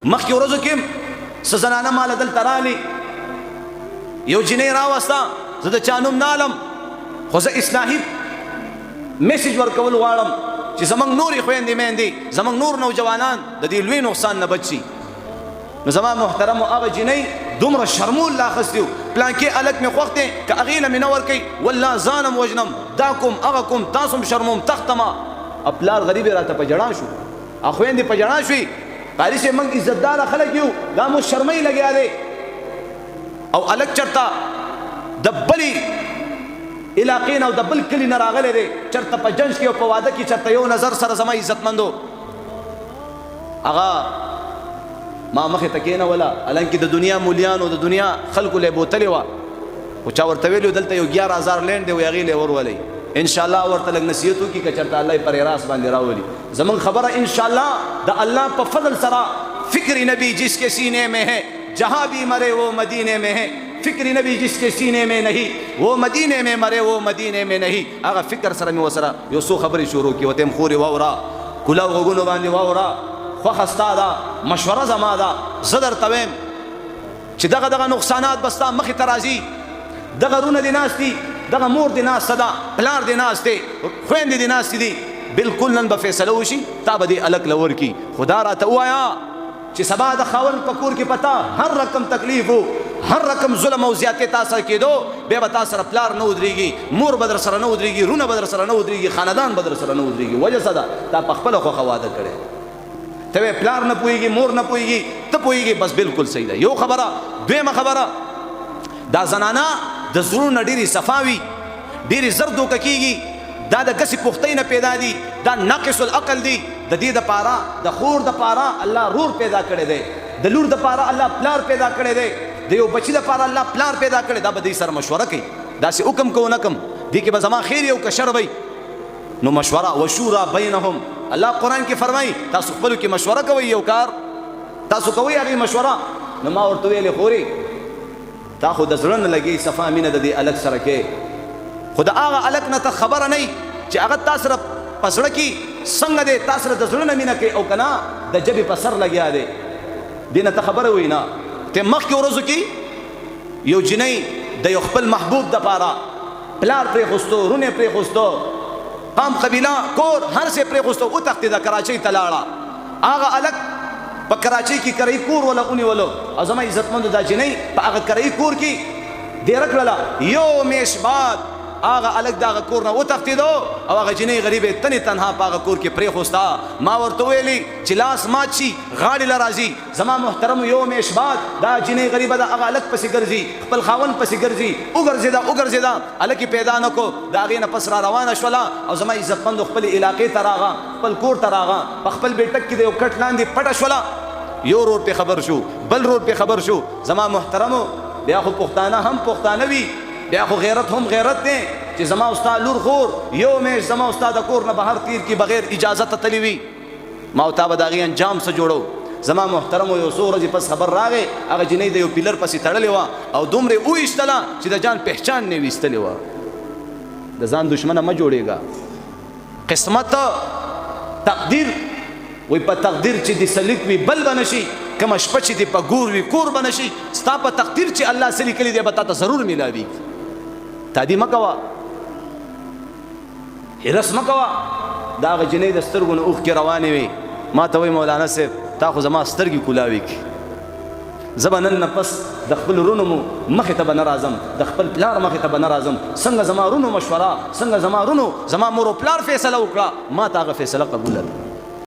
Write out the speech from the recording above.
مخکې ورځو کې څه زنانه ماله دلته رالي، یو جنۍ راوسته، زه د چا نوم نه علم، خو زه اصلاحي میسیج ورکول غواړم چې زموږ نورې خویندې میندې، زموږ نور نوجوانان د دې لوی نقصان نه بچ شي. نو زما محترمو هغه جنۍ دومره شرمول لا اخستی و، پلانکې هلک مې خوښ دی، که هغې له مې نه ورکوي والله ځانم وژنم، دا کوم هغه کوم، تاسو هم شرموم تختمه. پلار غریب یې راته په ژړا شو، خویندې په ژړا شوي. قاري چې موږ عزتداره خلک یو، دا مو شرمۍ لګیا دی. او هلک چېرته د بلې علاقې نه او د بل کلي نه راغلی دی، چېرته په جنج کې او په واده کې چېرته یو نظر سره زما عزتمندو هغه ما مخې ته کېنوله، حالانکې د دنیا مولیانو د دنیا خلکو له یې بوتلې وه، خو چا ورته ویلي دلته یو 11,000 لینډ دی، هغې له یې ورولئ. انشاءالله ورته لږ نصیحت وکړي که چېرته الله یې پر راس باندې راولي. زموږ خبره انشاءالله د الله په فضل سره، فکر نبی جس کے سینے میں ہے جہاں بھی مرے وہ مدینے میں ہے، فکر نبی جس کے سینے میں نہیں وہ مدینے میں مرے وہ مدینے میں نہیں. هغه فکر سره مې ورسره یو څو خبرې شروع کړي، ورته یم خورې واوره، کلاو غوږونو باندې واوره، خوښه ستا ده، مشوره زما ده. زه درته ویم چې دغه نقصانات به ستا مخې ته راځي، دغه رونه دې ناست دي، دغه مور دې ناسته ده، پلار دې ناست دی، خویندې دې ناستې دي، بلکل نن به فیصله وشي، تا به دې هلک له ورکړي. خو دا راته ووایه چې سبا د خاوند په کور کې پتا هر رقم تکلیف و، هر رقم ظلم او زیاتې تا سره کېدو، بیا به تا سره پلار نه ودرېږي، مور به در سره نه ودرېږي، رونه به در سره نه ودرېږي، خاندان به در سره نه ودرېږي. وجه څه ده؟ تا په خپله خوښه واده کړی، ته وایې پلار نه پوهېږي، مور نه پوهېږي، ته پوهېږي، بس بلکل صحیح ده. یو خبره. دویمه خبره، دا زنانه د زړونو نه ډېرې صفا وي، ډېرې زر دوکه کېږي، دا د کسې پختۍ نه پیدا دي، دا ناقص العقل دي. د دې دپاره د خور دپاره الله رور پیدا کړی دی، د لور دپاره الله پلار پیدا کړی دی، د یو بچي دپاره الله پلار پیدا کړی. دا به دوی سره مشوره کوي، داسې حکم کو نه کم، دې کې به زما خیر یو که شر وی، نو مشوره وشورا بینهم. الله قرآن کې فرمایي تاسو خپلو کې مشوره کوئ، یو کار تاسو کوئ هغې مشوره. نو ما ورته ویلې خورې تا خو د زړه نه لګي صفا مینه د دې هلک سره کې، خو د هغه هلک نه ته خبره نه چې هغه تا سره په زړه کې څنګه دی، تا سره د زړه نه مینه کوي او که نه د ژبې په سر لګیا دی، دې نه ته خبره وایي نه. ته مخکې ورځو کې یو جنۍ د یو خپل محبوب دپاره پلار پرېښوستو، رونې پرېښوستو، قام قبیله کور هر څه پرېښوستو، وتښتېده کراچۍ ته لاړه. هغه هلک په کراچۍ کې کرایي کور وله ونیولو، او زما عزتمندو دا جنۍ په هغه کرایي کور کې دېره کړله. یو میاشت بعد هغه هلک د هغه کور نه وتښتېدو او هغه جنۍ غریبې تنې تنها په هغه کور کې پرېښوسته. ما ورته ویلي چې لاس مات شي غاړې له راځي. زما محترمو یو میاشت بعد دا جنۍ غریبه د هغه هلک پسې ګرځي، خپل خاوند پسې ګرځي، وګرځېده هلک یې پیدا نه کو، د هغې نه پس را روانه شوله او زما عزتمندو خپلې علاقې ته راغه، خپل کور ته راغه، په خپل بیټک کې د یو کټ لاندې پټه شوله. یو رور پې خبر شو، بل رور پې خبر شو. زما محترمو بیا خو پښتانه هم پښتانه وي، بیا خو غیرت هم غیرت دی چې زما استاد لور خور یو میاشت زما استاد کور نه بهر تیر کی بغیر اجازت تللی وي، ما او تا به د هغې انجام څه جوړو. زما محترمو یو څو ورځې پس خبر راغی هغه جنۍ د یو پیلر پسې تړلې وه او دومره وایستله چې د جان پهچان نه یې ویستلې وه. د ځان دشمنه مه جوړېږه. قسمت تقدیر وی په تقدیر چې د سلیک وي بل به نشي، کومه شپه چې د په ګور وي کور به نشي. ستا په تقدیر چې الله څه لیکلي دی به تا ته ضرور میلاوي. تادي مه کوه، هرس مه کوه. د هغه جنۍ د سترګو نه اوښکې روانې وي. ما ته وایي مولانا صاحب تا خو زما سترګې کولاوي کړي، زه به نن نه پس د خپل رونو مخې ته به نه راځم، د خپل پلار مخې ته به نه راځم. څنګه زما رونو مشوره، څنګه زما رونو زما مور و پلار فیصله وکړه، ما ته هغه فیصله قبوله ده.